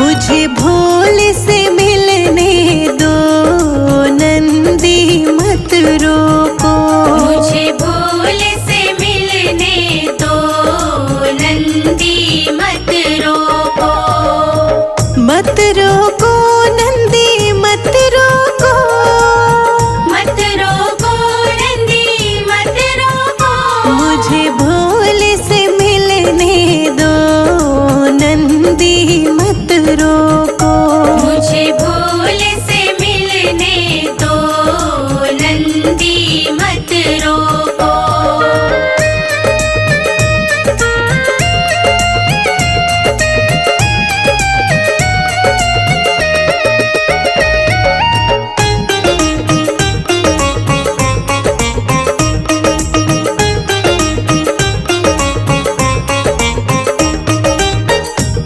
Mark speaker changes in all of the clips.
Speaker 1: मुझे भोले से मिलने दो, नंदी मत रोको।
Speaker 2: मुझे भोले से मिलने दो, नंदी मत रोको।
Speaker 1: मत रोको नंदी मत रोको,
Speaker 2: मत रोको नंदी मत रोको।
Speaker 1: मुझे भोले से मिलने दो, नंदी मत रोको।
Speaker 2: मुझे भोले से मिलने दो, नंदी मत रोको।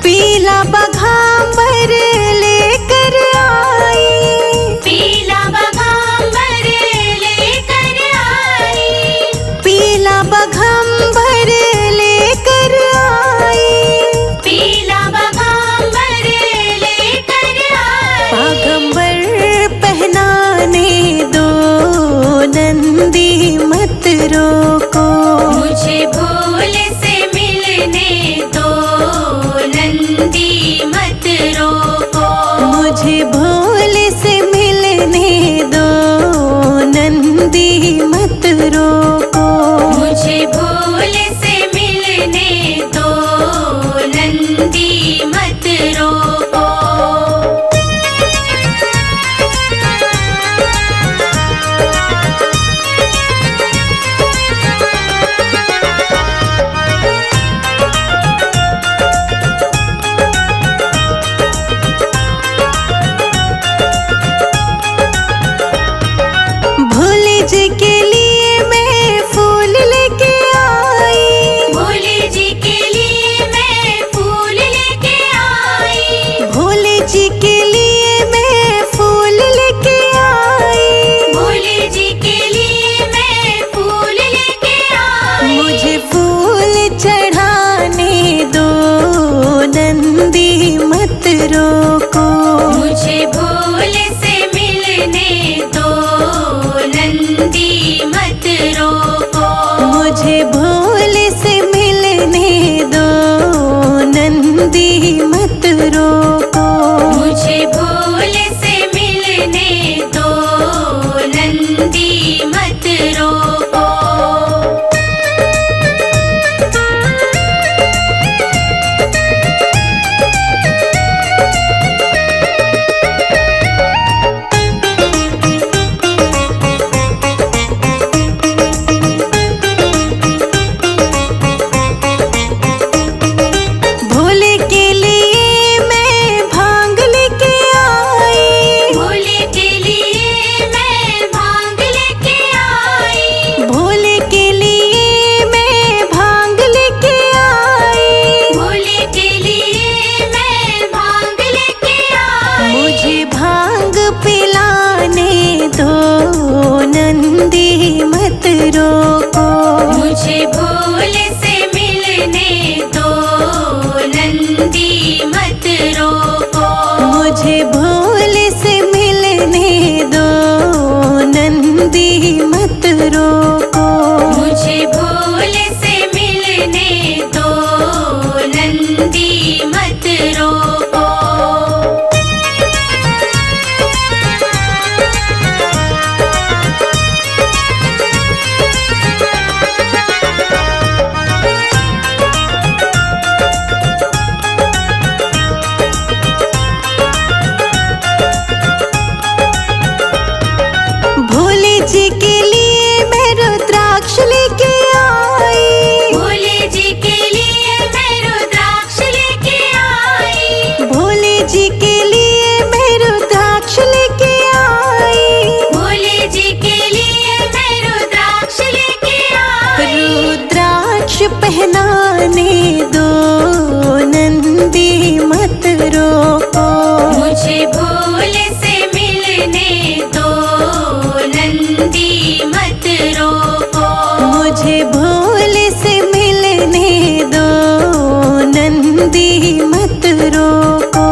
Speaker 1: पीला बघांबर लेकर आई,
Speaker 2: पीला बघांबर लेकर आई।
Speaker 1: पीला बघांबर लेकर आई।
Speaker 2: पीला बघांबर लेकर आई।
Speaker 1: बागंबर पहनाने दो, नंदी मत रोको।
Speaker 2: मुझे भोले से मिलने दो, नंदी मत रोको।
Speaker 1: मुझे भोले से मिलने दो, नंदी मत रोको।
Speaker 2: मुझे भोले से मिलने दो, नंदी मत रोको।
Speaker 1: भोले जी के लिए मैं फूल लेके आई।
Speaker 2: भोले जी के लिए मैं फूल लेके आई।
Speaker 1: भोले जी के लिए मैं फूल लेके आई।
Speaker 2: भोले जी के लिए मैं फूल लेके आई।
Speaker 1: मुझे फूल चढ़ाने दो, नंदी मत रोको।
Speaker 2: मुझे भोले से मिलने दो, नंदी मत रोको।
Speaker 1: मुझे भोले से मिलने दो, नंदी मत रोको।
Speaker 2: मुझे भोले से मिलने दो, नंदी मत रोको।
Speaker 1: भोले के लिए मैं भांग लेके आई।
Speaker 2: भोले के लिए मैं भांग लेके आई।
Speaker 1: भोले के लिए मैं भांग लेके आई।
Speaker 2: भोले के लिए मैं भांग लेके आई।
Speaker 1: मुझे भांग पिलाने दो, नंदी मत रोको।
Speaker 2: मुझे भोले से मिलने दो, नंदी मत रोको।
Speaker 1: मुझे भोले से मिलने दो, नंदी मत रोको।
Speaker 2: मुझे भोले से मिलने दो, नंदी मत रोको।
Speaker 1: भोले जी के लिए मैं रुद्राक्ष लेके आई।
Speaker 2: भोले जी के लिए मैं रुद्राक्ष लेके आई।
Speaker 1: भोले जी के लिए मैं रुद्राक्ष लेके आई।
Speaker 2: भोले जी के लिए मैं रुद्राक्ष लेके आई।
Speaker 1: रुद्राक्ष पहनाने दो, नंदी मत रोको।
Speaker 2: मुझे भोले से मिलने दो, नंदी मत रोको।
Speaker 1: मुझे भोले से मिलने दो, नंदी मत रोको।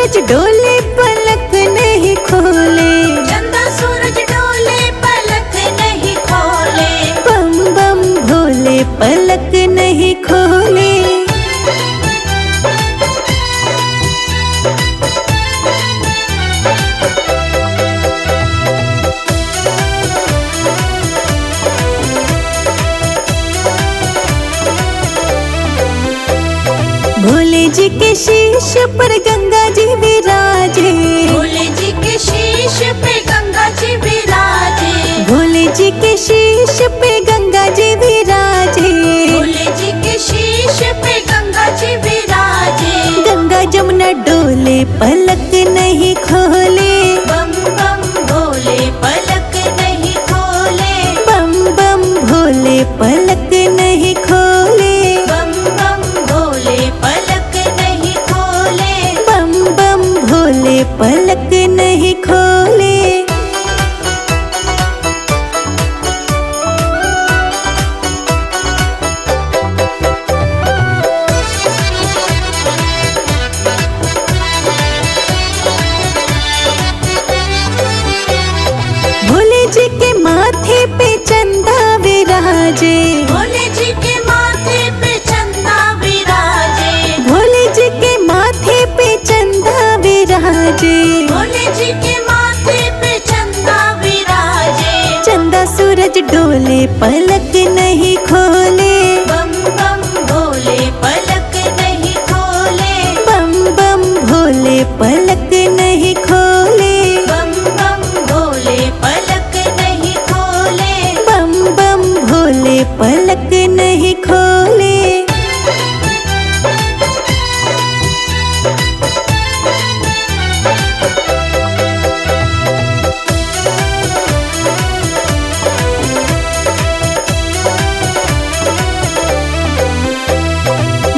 Speaker 1: सूरज डोले पलक नहीं खोले,
Speaker 2: चंदा सूरज डोले पलक नहीं खोले,
Speaker 1: बम बम भोले पलक नहीं खोले। भोले जी के शीश पर गंगा जी विराजे,
Speaker 2: भोले जी के शीश पे गंगा जी विराजे,
Speaker 1: भोले जी के शीश पे गंगा जी विराजे,
Speaker 2: भोले जी के शीश पे गंगा जी विराजे।
Speaker 1: गंगा जमुना डोले पलक नहीं खोले,
Speaker 2: बम बम भोले पलक नहीं खोले,
Speaker 1: बम बम भोले पलक नहीं खोले,
Speaker 2: बम बम भोले पलक नहीं खोले।
Speaker 1: बम बम भोले पलक नहीं खोले। भोले जी के माथे पे चंदा विराजे,
Speaker 2: भोले जी के माथे पे चंदा विराजे,
Speaker 1: भोले जी के माथे पे चंदा विराजे,
Speaker 2: भोले जी के माथे पे चंदा विराजे।
Speaker 1: चंदा सूरज डोले पलक नहीं खोले,
Speaker 2: बम बम भोले पलक नहीं खोले,
Speaker 1: बम बम भोले पलक नहीं खोले,
Speaker 2: बम बम भोले पलक नहीं खोले।
Speaker 1: बम बम भोले पलक नहीं खोले।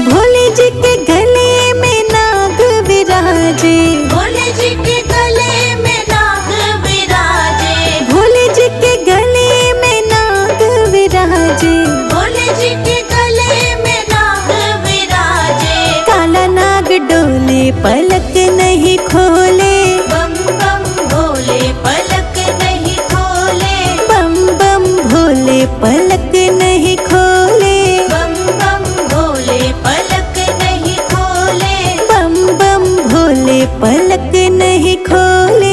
Speaker 1: भोले जी के गले में नाग विराजे,
Speaker 2: भोले जी के गले में नाग विराजे,
Speaker 1: भोले जी के गले में नाग विराजे,
Speaker 2: भोले जी के गले में नाग विराजे।
Speaker 1: काला नाग डोले पलक नहीं खोले,
Speaker 2: बम बम भोले पलक नहीं खोले,
Speaker 1: बम बम भोले पलक नहीं खोले,
Speaker 2: बम बम भोले पलक नहीं खोले।
Speaker 1: बम बम भोले पलक नहीं खोले।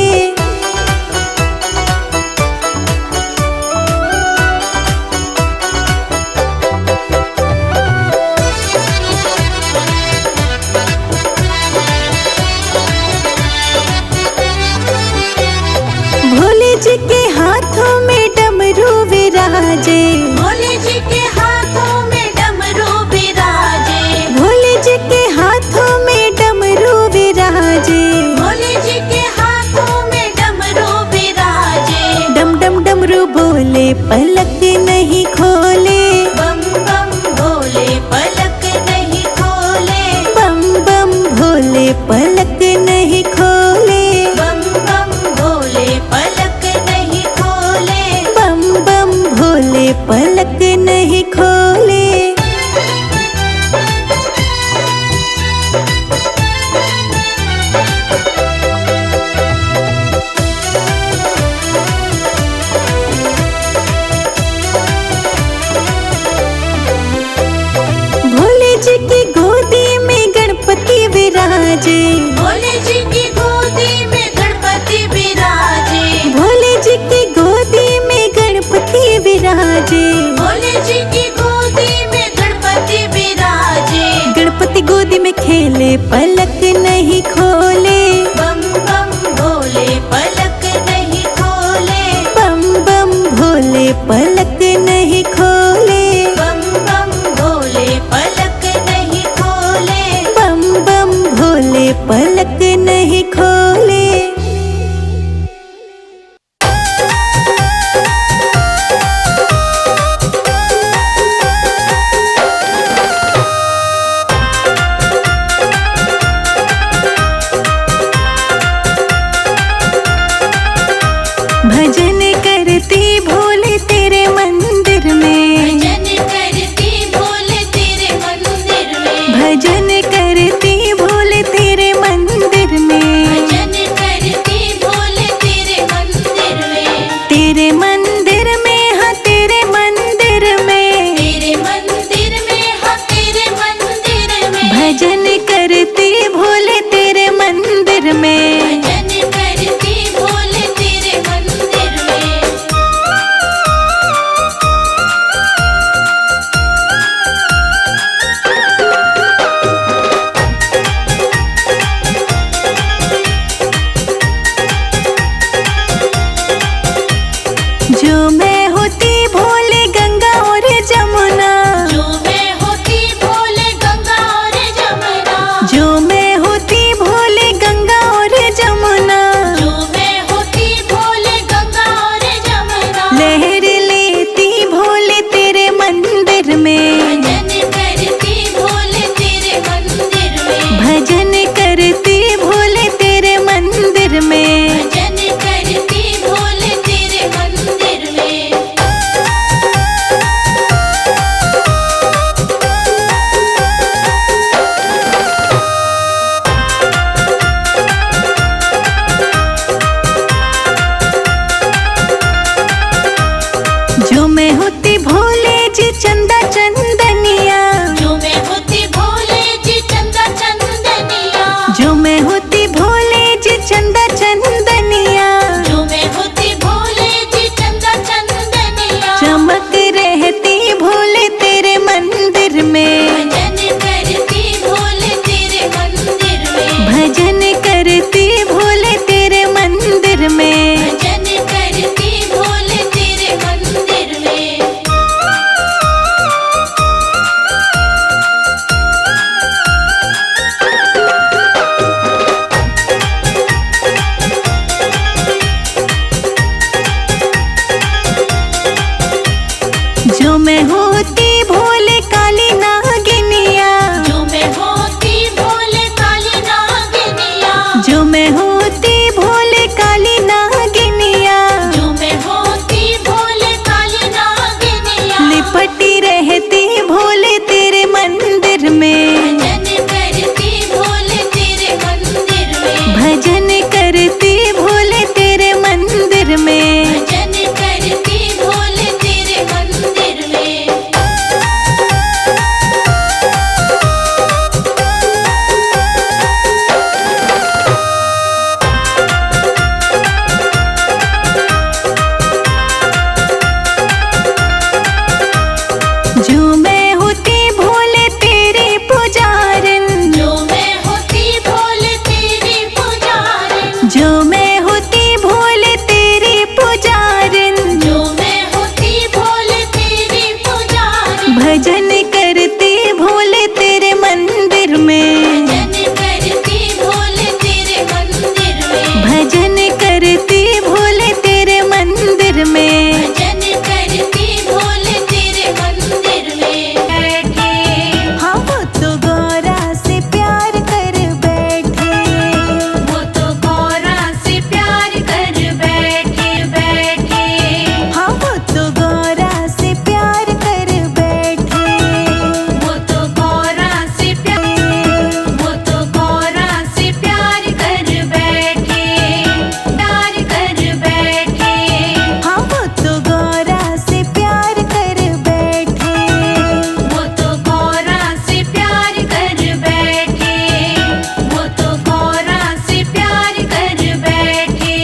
Speaker 1: जो मैं होती भोले काली नागिनिया,
Speaker 2: जो मैं होती भोले काली नागिनिया,
Speaker 1: लिपटी रहती भोले तेरे मंदिर में,
Speaker 2: भजन करती भोले तेरे मंदिर में,
Speaker 1: भजन करती भोले तेरे मंदिर में।
Speaker 2: भजन करती भोले तेरे मंदिर में।
Speaker 1: जो मैं होती भोले तेरी पुजारन,
Speaker 2: जो मैं होती भोले तेरी पुजारन,
Speaker 1: जो मैं होती भोले तेरी पुजारन,
Speaker 2: जो मैं होती भोले तेरी पुजारन,
Speaker 1: भजन करती भोले तेरे मंदिर में,
Speaker 2: भजन करती भोले तेरे मंदिर में,
Speaker 1: भजन करती भोले तेरे मंदिर में।
Speaker 2: भजन करती भोले तेरे मंदिर में। बैठे
Speaker 1: हाँ वो तो गौरा से प्यार कर बैठे,
Speaker 2: वो तो गौरा से प्यार कर बैठे बैठे,
Speaker 1: हाँ वो तो गौरा से प्यार कर बैठे,
Speaker 2: वो तो गौरा से प्यार, वो तो गौरा से प्यार कर बैठे, प्यार कर बैठे,
Speaker 1: हाँ वो तो गौरा से प्यार कर बैठे,
Speaker 2: वो तो गौरा से प्यार कर बैठे, वो तो गौरा से प्यार कर बैठे।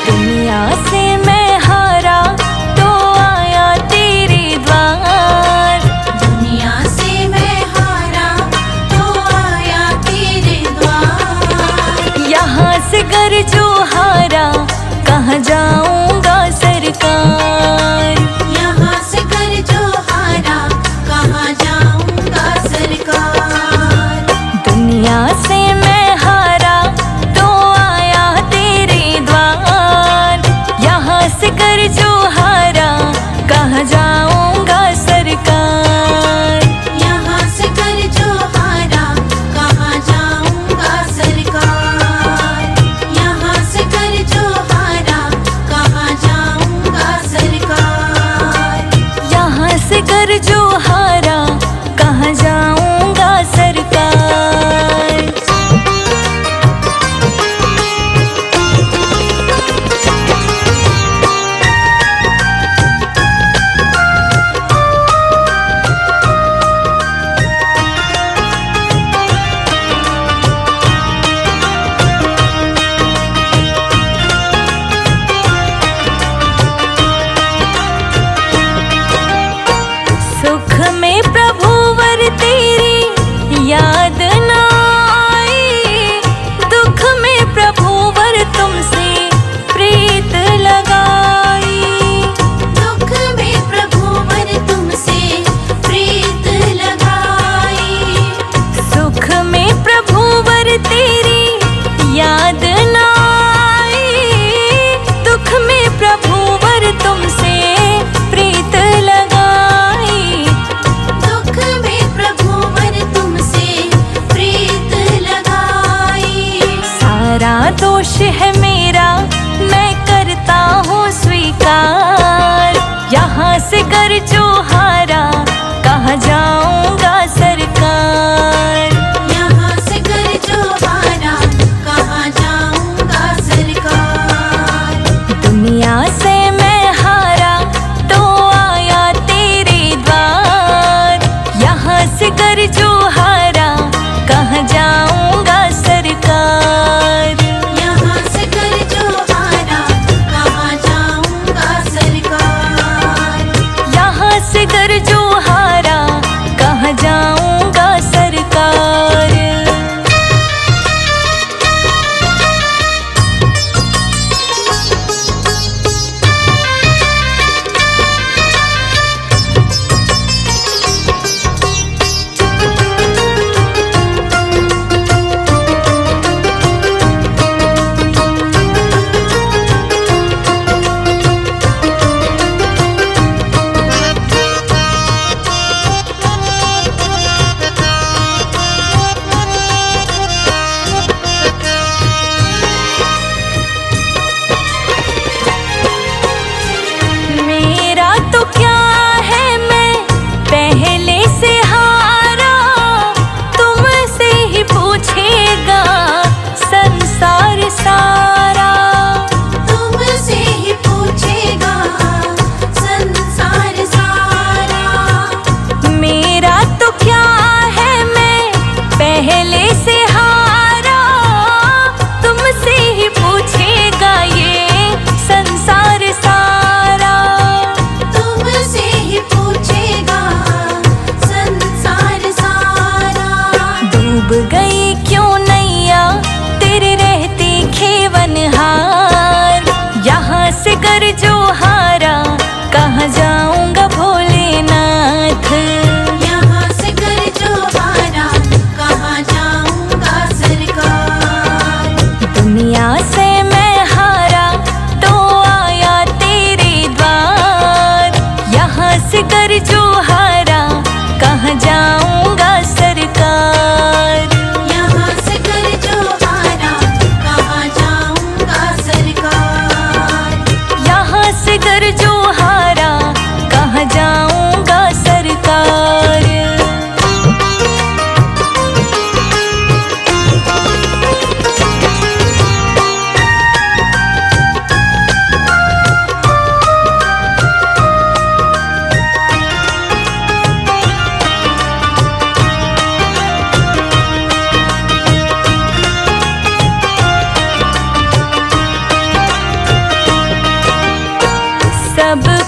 Speaker 1: दुनिया से मैं हारा तो आया तेरे द्वार,
Speaker 2: दुनिया से मैं हारा तो आया तेरे द्वार,
Speaker 1: यहाँ से घर जो हारा कहाँ जाऊंगा सरकार।
Speaker 2: यहाँ से कर जो हारा कहाँ जाऊंगा सरकार।
Speaker 1: दुनिया से मैं हारा तो आया तेरे द्वार, यहाँ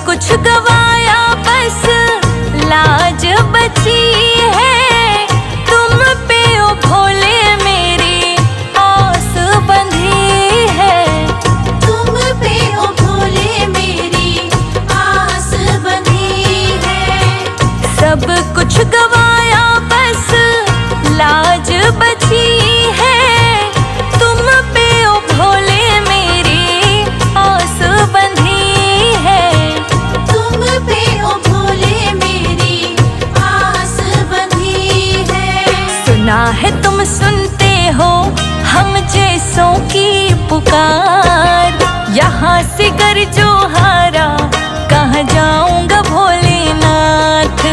Speaker 1: कुछ गवाया बस लाज बची है, तुम पे ओ भोले मेरी आस बंधी है।
Speaker 2: तुम पे ओ भोले मेरी आस बंधी है।
Speaker 1: सब कुछ गवाया बस लाज बची है, तुम पे ओ भोले मेरी आस बंधी है।
Speaker 2: तुम पे ओ भोले मेरी आस बंधी है।
Speaker 1: सुना है तुम सुनते हो हम जैसों की पुकार, यहाँ से कर जो हारा कहाँ जाऊंगा भोलेनाथ।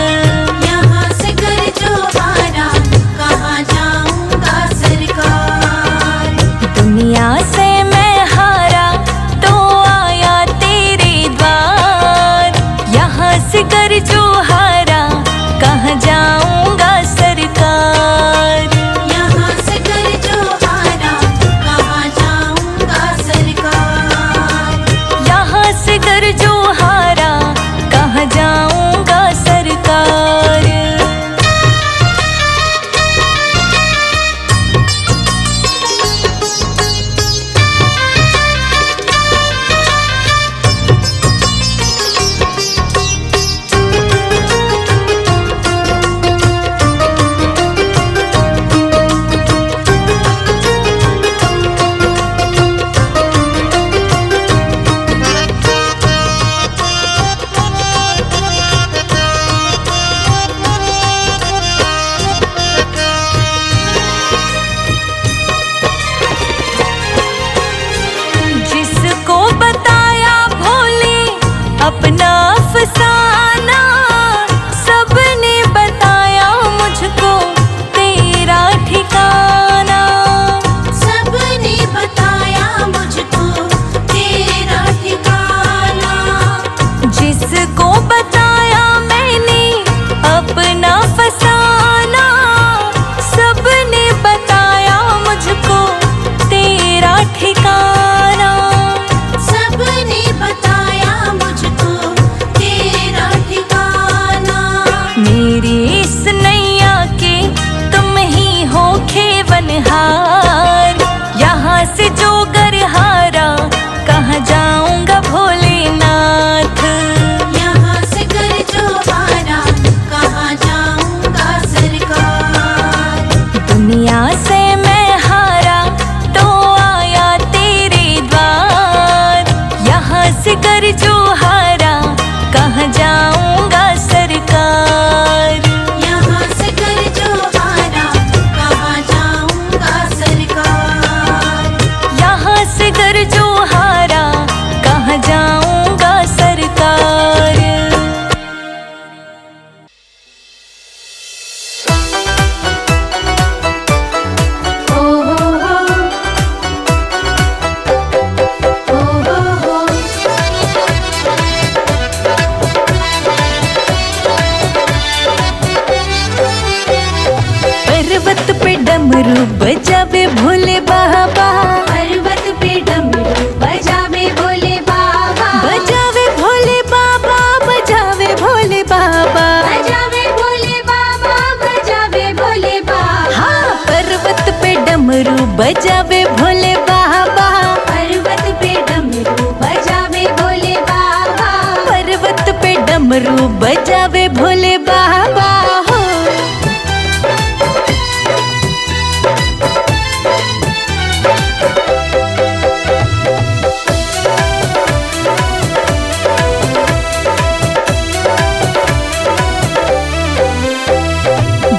Speaker 2: यहाँ से कर जो हारा कहाँ जाऊंगा सरकार।
Speaker 1: दुनिया से मैं हारा तो आया तेरे द्वार, यहाँ से कर जो हारा कहाँ जाऊंगा सरकार।
Speaker 2: यहाँ से कर जो हारा कहाँ जाऊंगा सरकार।
Speaker 1: यहाँ से कर जो हारा कहाँ जाऊंगा सरकार। जिसको बताया भोले अपना अफसाना, सबने बताया मुझको तेरा ठिकाना।
Speaker 2: सबने बताया मुझको तेरा ठिकाना।
Speaker 1: जिसको बताया मैंने अपना फसाना, सबने बताया मुझको तेरा ठिकाना।
Speaker 2: सबने बताया मुझको तेरा ठिकाना।
Speaker 1: मेरी इस नैया के तुम ही हो खेवनहार, यहाँ से जो गरहारा कहाँ जाऊंगा भोलेनाथ।
Speaker 2: यहाँ से कर जो हारा कहाँ जाऊंगा सरकार।
Speaker 1: दुनिया से मैं हारा तो आया तेरे द्वार, यहाँ से कर जो हारा कहाँ जाऊंगा सरकार।
Speaker 2: यहाँ से कर जो हारा कहाँ जाऊंगा सरकार।
Speaker 1: यहाँ से कर जो हारा कहाँ जाऊंगा सरकार।
Speaker 2: ओ हो हो, ओ हो हो।
Speaker 1: पर्वत पे डमरू बजावे भोले बाबा,
Speaker 2: पर्वत पे डमरू बजावे भोले बाबा।
Speaker 1: बजावे भोले बाबा, बजावे भोले बाबा।
Speaker 2: बजावे भोले बाबा, बजावे भोले बाबा।
Speaker 1: हाँ, पर्वत पे डमरू बजावे भोले बाबा,
Speaker 2: पर्वत पे डमरू बजावे भोले बाबा।
Speaker 1: पर्वत पे डमरू बजावे भोले बाबा हो।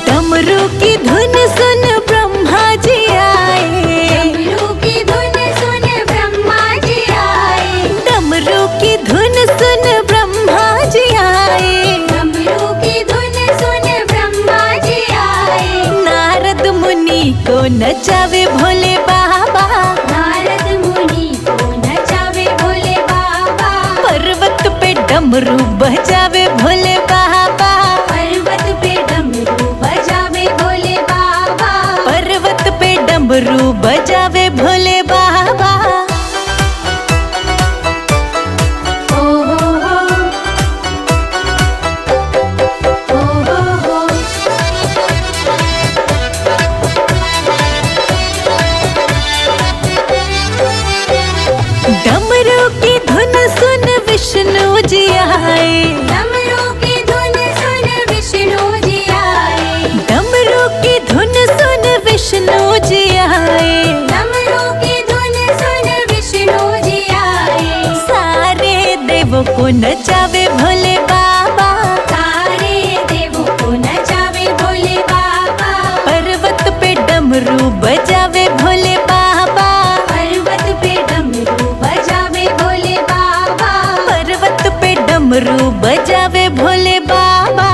Speaker 1: डमरू की धुन सुन ब्रह्मा जी आए,
Speaker 2: डमरू की धुन सुन ब्रह्मा जी आए।
Speaker 1: डमरू की धुन सुन ब्रह्मा जी आए।
Speaker 2: डमरू की धुन सुन ब्रह्मा जी आए।
Speaker 1: नारद मुनि को नचावे भोले बाबा,
Speaker 2: नारद मुनि को नचावे भोले बाबा।
Speaker 1: पर्वत पे डमरू बजावे भोले बाबा,
Speaker 2: पर्वत पे डमरू बजावे भोले बाबा।
Speaker 1: पर्वत पे डमरू बजावे भोले बाबा।
Speaker 2: ओ हो हो,
Speaker 1: देवों को नचावे भोले बाबा,
Speaker 2: सारे देवों को नचावे भोले बाबा,
Speaker 1: पर्वत पे डमरू बजावे भोले बाबा,
Speaker 2: पर्वत पे डमरू बजावे भोले बाबा,
Speaker 1: पर्वत पे डमरू बजावे भोले बाबा।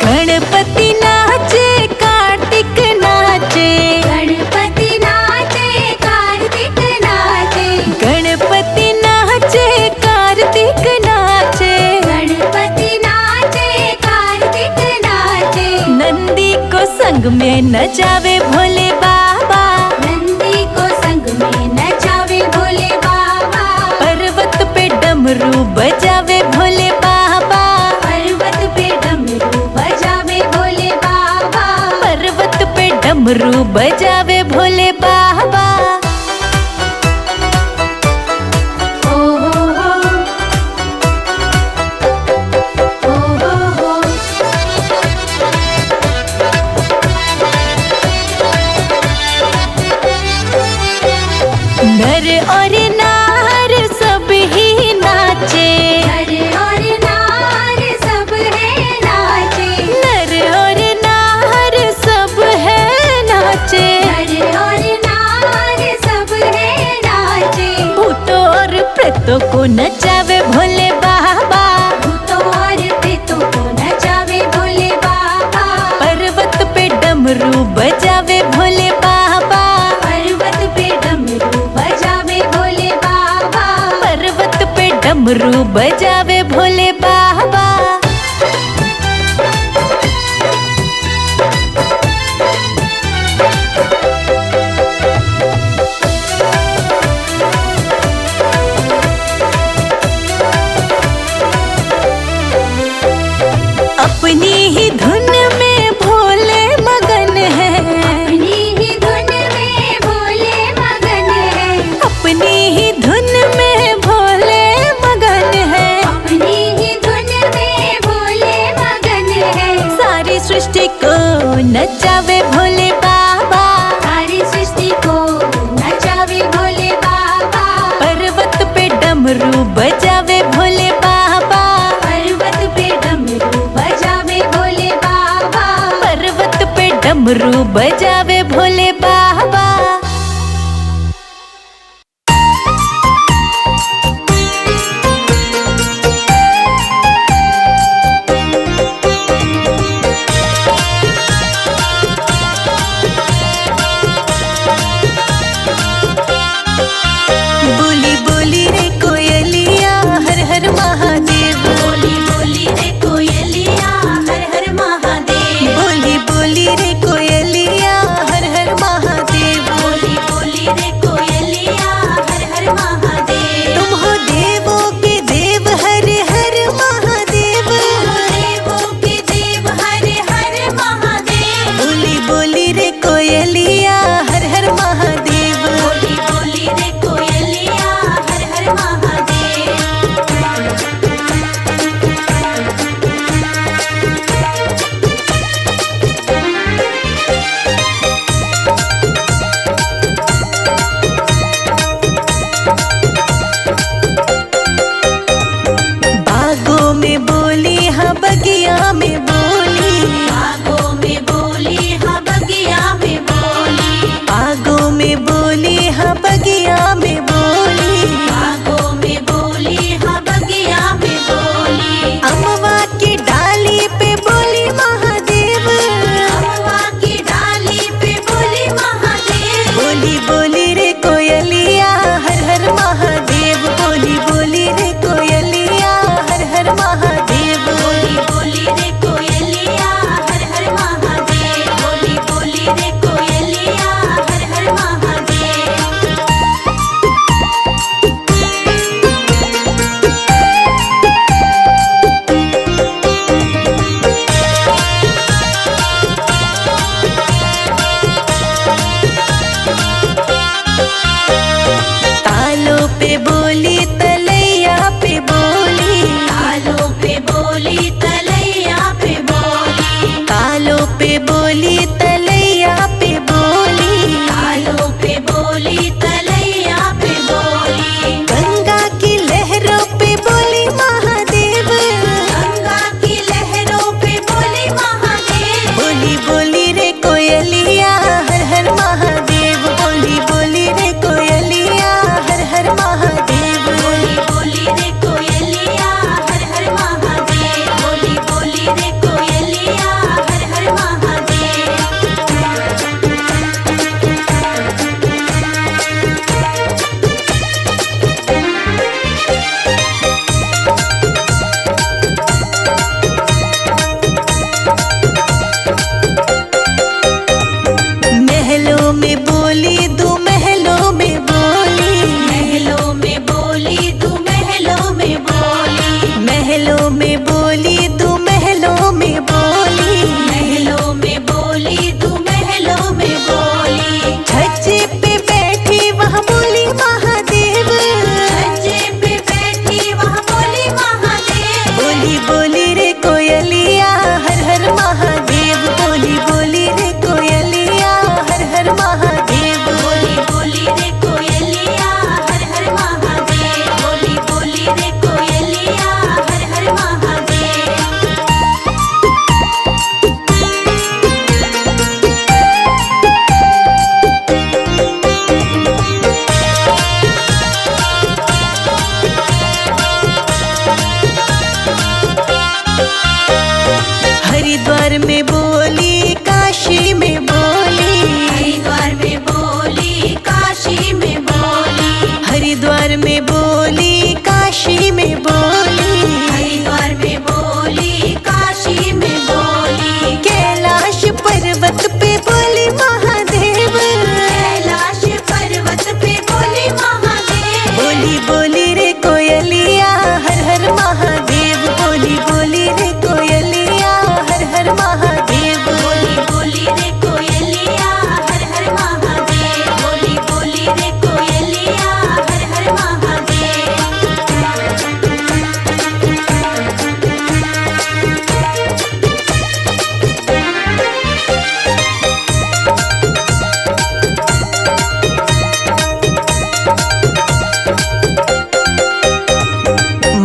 Speaker 1: गणपति नाचे कार्तिक नाचे,
Speaker 2: गणपति नाचे कार्तिक नाचे,
Speaker 1: गणपति नाचे कार्तिक नाचे,
Speaker 2: गणपति नाचे कार्तिक नाचे,
Speaker 1: नंदी को संग में नचावे भोले बाबा,
Speaker 2: नंदी को संग में नचावे भोले बाबा,
Speaker 1: पर्वत पे डमरू बजावे भोले बाबा,
Speaker 2: पर्वत पे डमरू बजावे भोले बाबा,
Speaker 1: पर्वत पे डमरू बजावे भोले बाबा।
Speaker 2: ओ हो हो, ओ हो हो,
Speaker 1: नर और नार सब ही नाचे,
Speaker 2: नर और नार सब है नाचे,
Speaker 1: नर और नार सब है नाचे,
Speaker 2: नर और नार सब है नाचे,
Speaker 1: भूतों और प्रेतों को नचावे भोले बाबा,
Speaker 2: भूतों और प्रेतों को नचावे भोले बाबा,
Speaker 1: पर्वत पे डमरू बजावे भोले बाबा,
Speaker 2: पर्वत पे डमरू बजावे भोले बाबा,
Speaker 1: पर्वत पे डमरू बजावे भोले बाबा। अपनी ही धुन में भोले मगन है,
Speaker 2: अपनी ही धुन में भोले मगन है,
Speaker 1: अपनी ही धुन में भोले मगन है,
Speaker 2: अपनी ही धुन में भोले मगन है,
Speaker 1: सारी सृष्टि को नचावे भोले बाबा,
Speaker 2: सारी सृष्टि को नचावे भोले बाबा,
Speaker 1: पर्वत पे डमरू बजावे भोले बाबा,
Speaker 2: पर्वत पे डमरू बजावे भोले बाबा,
Speaker 1: पर्वत पे डमरू बजावे भोले बाबा। बोली बोली रे कोयलिया हर हर महादेव,
Speaker 2: बोली बोली रे कोयलिया हर हर महादेव,
Speaker 1: बोली बोली रे कोयलिया हर हर महादेव।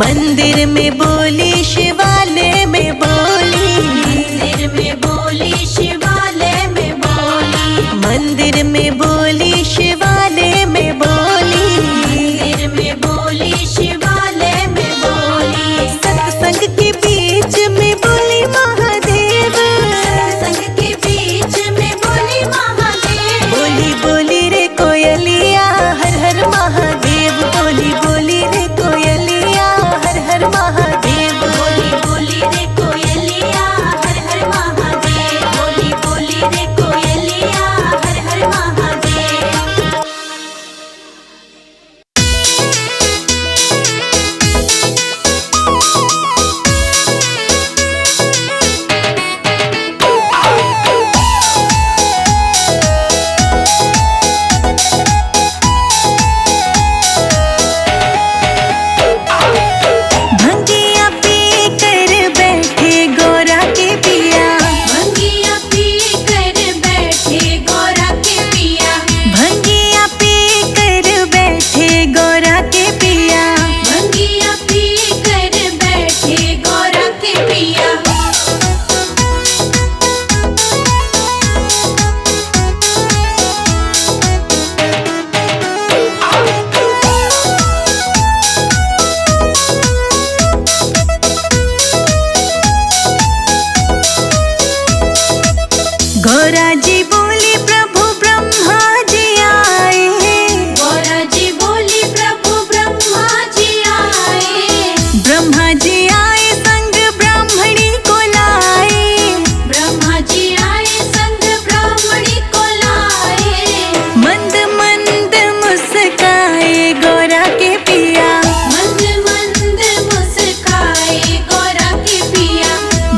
Speaker 1: मंदिर में बोली शिवालय में बोली,
Speaker 2: मंदिर में बोली शिवालय में बोली,
Speaker 1: मंदिर में बोली शिवालय में बोली,
Speaker 2: मंदिर में बोली शिवालय में बोली।
Speaker 1: सत्संग के बीच में बोली महादेव,
Speaker 2: सत्संग के बीच में बोली महादेव,
Speaker 1: बोली बोली रे कोयलिया हर हर महादेव, बोली बोली रे कोयलिया हर हर महादेव,
Speaker 2: बोली बोली रे कोयलिया हर हर महादेव, बोली बोली रे कोयलिया हर हर महादेव।
Speaker 1: भंगिया पी कर बैठे गोरा के पिया,
Speaker 2: भंगिया पी कर बैठे गोरा के पिया,
Speaker 1: भंगिया पी कर बैठे गोरा के पिया,
Speaker 2: भंगिया पी कर बैठे गोरा के पिया।
Speaker 1: गोरा जी बोली प्रभु ब्रह्मा जी आए,
Speaker 2: गोरा जी बोली प्रभु ब्रह्मा जी आए,
Speaker 1: ब्रह्मा जी आए संग ब्राह्मणी को लाए,
Speaker 2: ब्रह्मा जी आए संग ब्राह्मणी को लाए,
Speaker 1: मंद मंद मुस्काए गोरा के पिया,
Speaker 2: मंद मंद मुस्काए गोरा के पिया,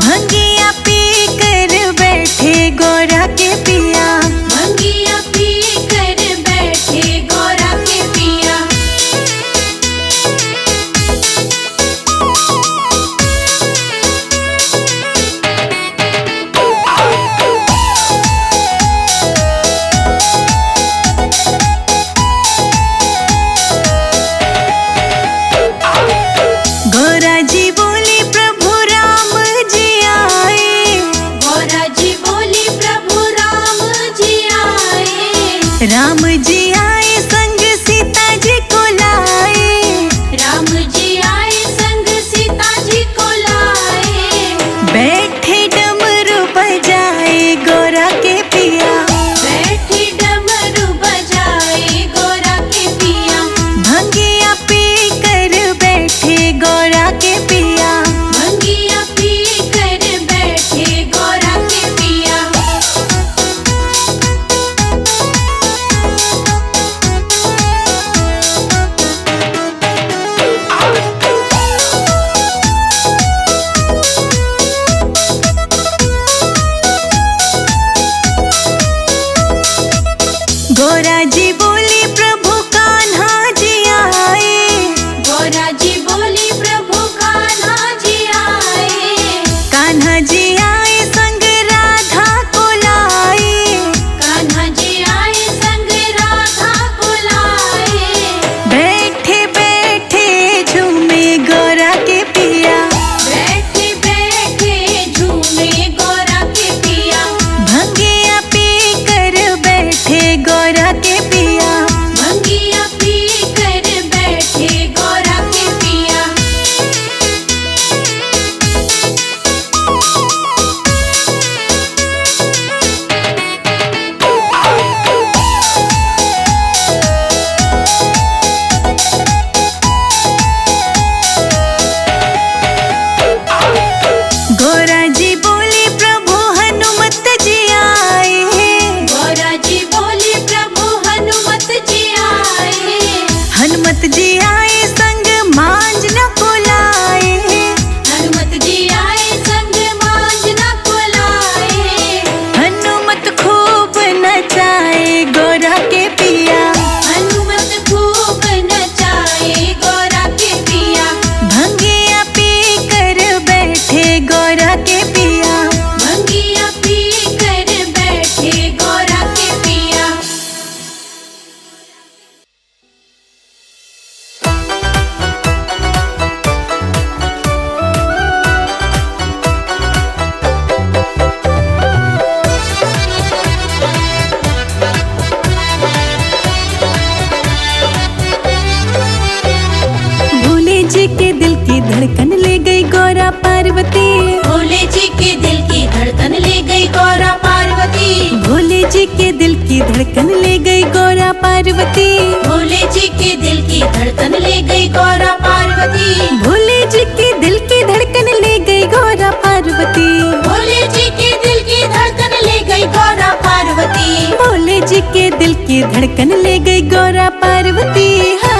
Speaker 1: भंगिया पी कर बैठे गोरा के पिया,
Speaker 2: भंगिया पी कर बैठे गोरा के पिया।
Speaker 1: गोरा जी बोली प्रभु राम जी आए,
Speaker 2: गोरा जी बोली प्रभु राम जी आए,
Speaker 1: राम जी आए संग सीता जी को लाए,
Speaker 2: राम जी आए संग सीता जी को लाए,
Speaker 1: बैठे डमरू बजाए गोरा के पिया,
Speaker 2: बैठी डमरू बजाए गोरा के पिया,
Speaker 1: भंगिया पी कर बैठे गोरा के पिया,
Speaker 2: भंगिया पी कर बैठे गोरा के पिया।
Speaker 1: की धड़कन ले गई गौरा पार्वती।
Speaker 2: भोले जी के दिल की धड़कन ले गई गौरा पार्वती।
Speaker 1: भोले जी के दिल की धड़कन ले गई गौरा पार्वती।
Speaker 2: भोले जी के दिल की धड़कन ले गई गौरा पार्वती।
Speaker 1: भोले जी के दिल की धड़कन ले गई गौरा पार्वती।
Speaker 2: भोले जी के दिल की धड़कन ले गई गौरा पार्वती।
Speaker 1: भोले जी के दिल की धड़कन ले गई गौरा पार्वती। हाँ।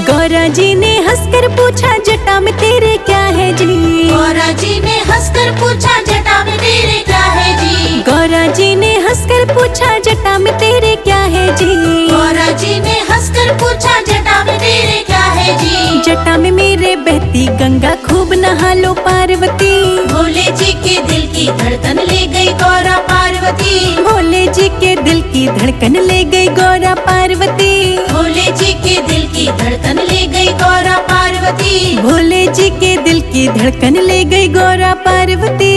Speaker 1: गौरा जी ने हंसकर पूछा जटा में तेरे क्या है जी।
Speaker 2: गौरा जी ने हंसकर पूछा जटा में तेरे क्या है जी।
Speaker 1: गौरा जी ने हंसकर पूछा जटा में तेरे क्या है जी।
Speaker 2: गौरा जी ने हंसकर पूछा जटा में तेरे क्या है जी।
Speaker 1: जटा में मेरे बहती गंगा खूब नहा लो पार्वती।
Speaker 2: भोले जी के दिल की धड़कन ले गई गौरा पार्वती।
Speaker 1: भोले जी के दिल की धड़कन ले गई गौरा पार्वती।
Speaker 2: भोले जी के दिल की धड़कन ले गई गौरा पार्वती।
Speaker 1: भोले जी के दिल की धड़कन ले गई गौरा पार्वती।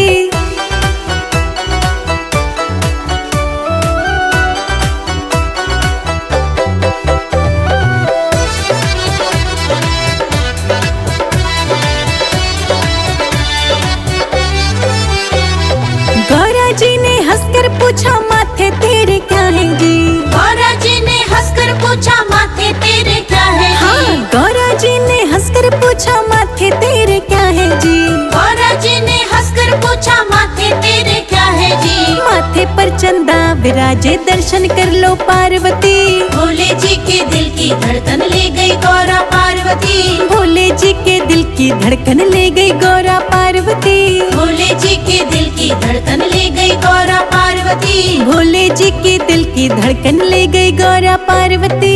Speaker 1: गौरा जी ने हंसकर पूछा माथे तेरे क्या है जी।
Speaker 2: गौरा जी ने हंसकर पूछा माथे तेरे क्या है जी।
Speaker 1: हाँ, गौरा जी ने हंसकर पूछा माथे तेरे क्या है जी।
Speaker 2: गौरा जी ने हंसकर पूछा माथे तेरे क्या है जी।
Speaker 1: माथे पर चंदा विराजे दर्शन कर लो पार्वती।
Speaker 2: भोले जी के दिल की धड़कन ले गई गौरा पार्वती।
Speaker 1: भोले जी के दिल की धड़कन ले गई गौरा पार्वती।
Speaker 2: भोले जी के दिल की धड़कन ले गई गौरा पार्वती।
Speaker 1: भोले जी के दिल की धड़कन ले गई गौरा पार्वती।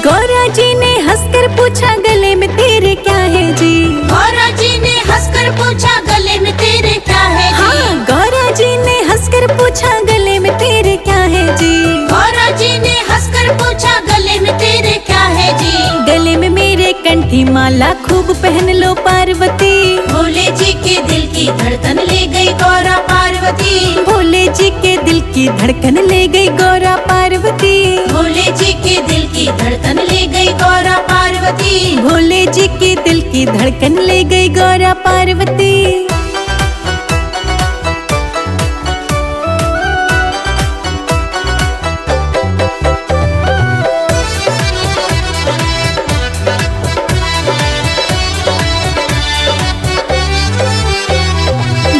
Speaker 1: गौरा जी ने हंसकर पूछा गले में तेरे क्या है जी।
Speaker 2: गौरा जी ने हंसकर पूछा गले में तेरे क्या है जी।
Speaker 1: हाँ, गौरा जी ने हंसकर पूछा गले में तेरे क्या है जी।
Speaker 2: गौरा जी ने हंसकर पूछा गले में तेरे क्या है जी।
Speaker 1: गले में मेरे कंठी माला खूब पहन लो पार्वती।
Speaker 2: भोले जी के दिल की धड़कन ले गई गौरा पार्वती।
Speaker 1: भोले जी के दिल की धड़कन ले गई गौरा पार्वती।
Speaker 2: भोले जी के दिल की धड़कन ले गई गौरा पार्वती।
Speaker 1: भोले जी के दिल की धड़कन ले गई गौरा पार्वती।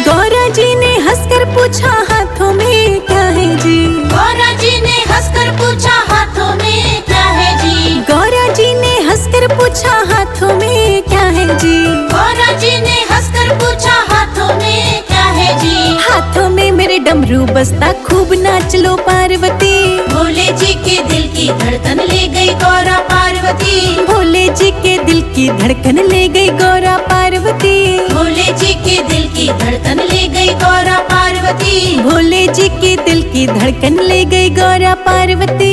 Speaker 1: गौरा जी ने हंसकर पूछा हाथों में क्या है जी।
Speaker 2: गौरा जी ने हंसकर पूछा हाथों में क्या है जी।
Speaker 1: गौरा जी ने हंसकर पूछा हाथों में क्या है जी।
Speaker 2: गौरा जी ने हंसकर पूछा हाथों में क्या है जी।
Speaker 1: हाथों में मेरे डमरू बसता खूब नाच लो पार्वती।
Speaker 2: भोले जी के दिल की धड़कन ले गई गौरा पार्वती।
Speaker 1: भोले जी के दिल की धड़कन ले गई गौरा पार्वती।
Speaker 2: भोले जी के दिल की धड़कन ले गई गौरा पार्वती।
Speaker 1: भोले जी के दिल की धड़कन ले गई गौरा पार्वती।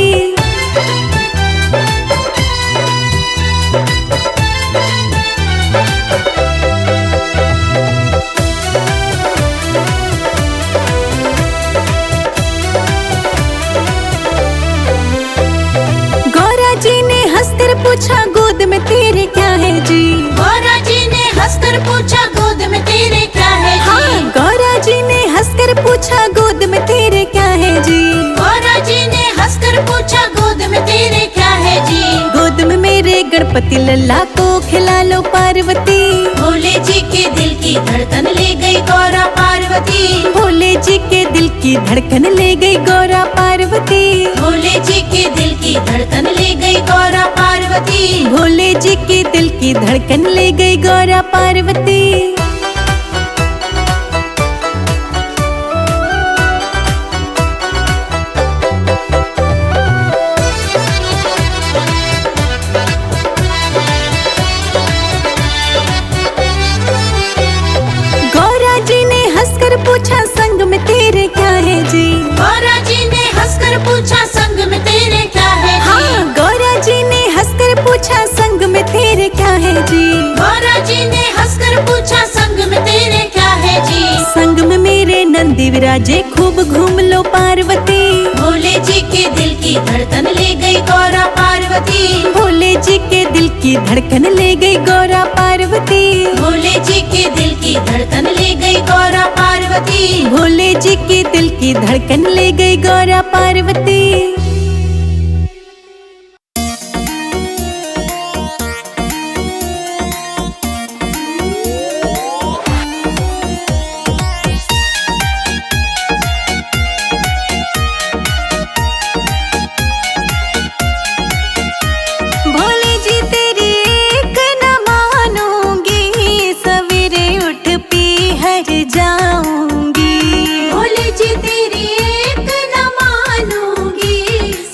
Speaker 1: गौरा जी ने हंसकर पूछा गोद में तेरे क्या है जी।
Speaker 2: गौरा जी ने हंसकर पूछा गोद में तेरे क्या है जी।
Speaker 1: हाँ, गौरा जी ने हंसकर पूछा गोद में तेरे क्या है जी।
Speaker 2: गौरा जी ने हंसकर पूछा गोद में तेरे क्या है जी।
Speaker 1: गोद में मेरे गणपति लल्ला को खिला लो पार्वती।
Speaker 2: भोले जी के दिल की धड़कन ले गई गौरा पार्वती।
Speaker 1: भोले जी के दिल की धड़कन ले गई गौरा पार्वती।
Speaker 2: भोले जी के दिल की धड़कन ले गई गौरा पार्वती।
Speaker 1: भोले जी के दिल की धड़कन ले गई गौरा पार्वती।
Speaker 2: गौरा जी ने हंसकर पूछा संग में तेरे क्या है जी।
Speaker 1: संग में मेरे नंदी विराजे, खूब घूम लो पार्वती।
Speaker 2: भोले जी के दिल की धड़कन ले गई गौरा पार्वती।
Speaker 1: भोले जी के दिल की धड़कन ले गई गौरा पार्वती।
Speaker 2: भोले जी के दिल की धड़कन ले गई गौरा पार्वती।
Speaker 1: भोले जी के दिल की धड़कन ले गई गौरा पार्वती। भोले जी तेरी एक न मानूंगी, सवेरे उठ पीहर जाऊंगी।
Speaker 2: भोले जी तेरी एक न मानूंगी,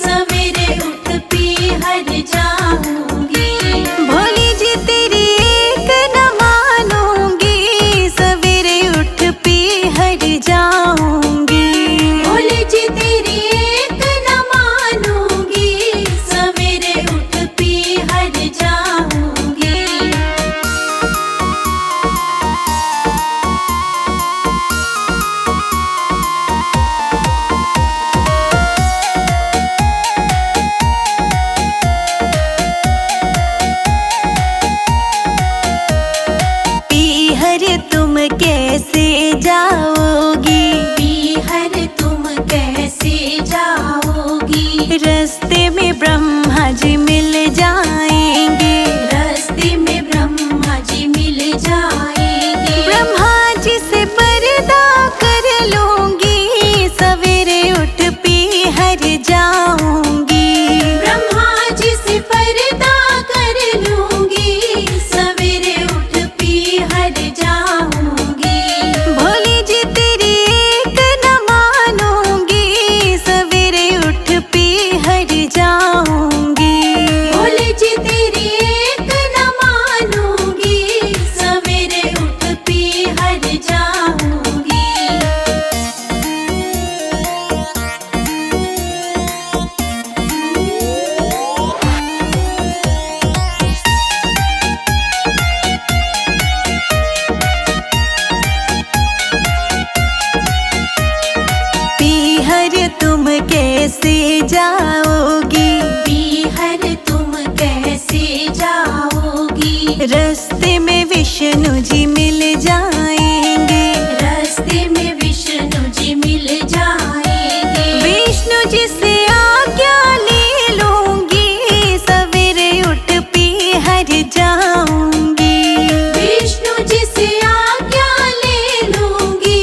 Speaker 2: सवेरे उठ पीहर जाऊंगी।
Speaker 1: भोले जी तेरी एक न मानूंगी, सवेरे उठ पीहर जाऊंगी।
Speaker 2: भोले जी तेरी एक न मानूंगी, सवेरे उठ पीहर जाऊंगी।
Speaker 1: पीहर तुम कैसे जाओगी,
Speaker 2: पीहर तुम कैसे जाओगी।
Speaker 1: रास्ते में ब्रह्मा जी मिल जाएंगे।
Speaker 2: रास्ते में ब्रह्मा जी मिल जाएंगे।
Speaker 1: ब्रह्मा जी से पर्दा कर लूंगी, सवेरे उठ पीहर जाऊंगी।
Speaker 2: ब्रह्मा जी से पर्दा कर लूंगी, सवेरे उठ पीहर जाऊंगी।
Speaker 1: भोले जी तेरी एक न मानूंगी, सवेरे उठ पीहर जाऊंगी।
Speaker 2: भोले जी तेरी एक न मानूंगी, सवेरे उठ पीहर जाऊंगी।
Speaker 1: पीहर तुम कैसे जाओगी,
Speaker 2: पीहर तुम कैसे जाओगी।
Speaker 1: रास्ते में विष्णु जी मिल जाएंगे।
Speaker 2: रास्ते में विष्णु जी मिल जाएंगे।
Speaker 1: विष्णु जी से आज्ञा ले लूंगी, सवेरे उठ पीहर जाऊंगी।
Speaker 2: विष्णु जी से आज्ञा ले लूंगी,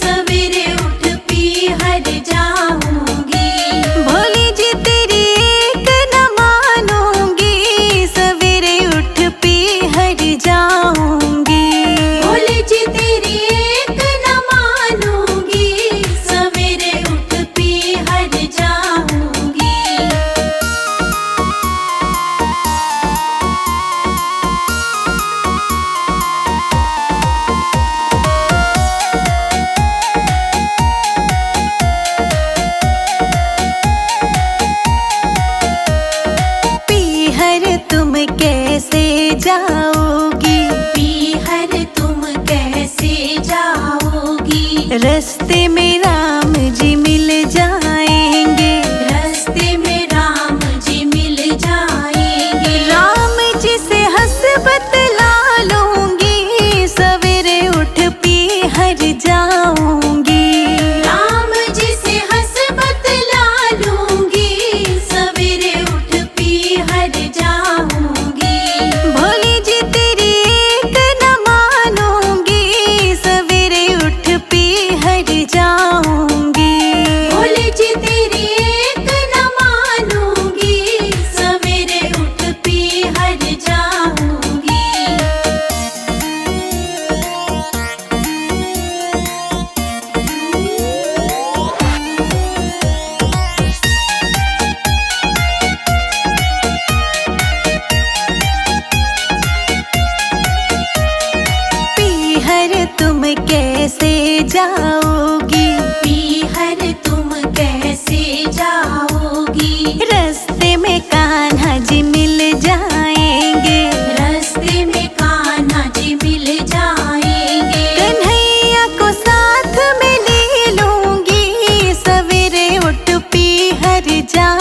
Speaker 2: सवेरे उठ पीहर जाऊंगी।
Speaker 1: भोले जी तेरी एक न मानूंगी, सवेरे उठ पीहर जाऊंगी।
Speaker 2: भोले जी तेरी एक न मानूंगी, सवेरे उठ पीहर जाऊंगी।
Speaker 1: पीहर तुम कैसे जाओगी,
Speaker 2: पीहर तुम कैसे जाओगी।
Speaker 1: रास्ते में राम जी मिल जाएंगे।
Speaker 2: रास्ते में राम जी मिल जाएंगे।
Speaker 1: राम जी से हंस बतला लूंगी, सवेरे उठ पीहर जाऊंगी।
Speaker 2: राम जी से हंस बतला लूंगी, सवेरे उठ पीहर जाऊंगी।
Speaker 1: भोले जी तेरी एक न मानूंगी, सवेरे उठ पीहर जाऊंगी।
Speaker 2: भोले जी तेरी एक न मानूंगी, सवेरे उठ पीहर जाऊंगी।
Speaker 1: पीहर तुम कैसे जाओगी,
Speaker 2: पीहर तुम कैसे जाओगी।
Speaker 1: रास्ते में कान्हा जी मिल जाएंगे।
Speaker 2: रास्ते में कान्हा
Speaker 1: घर जा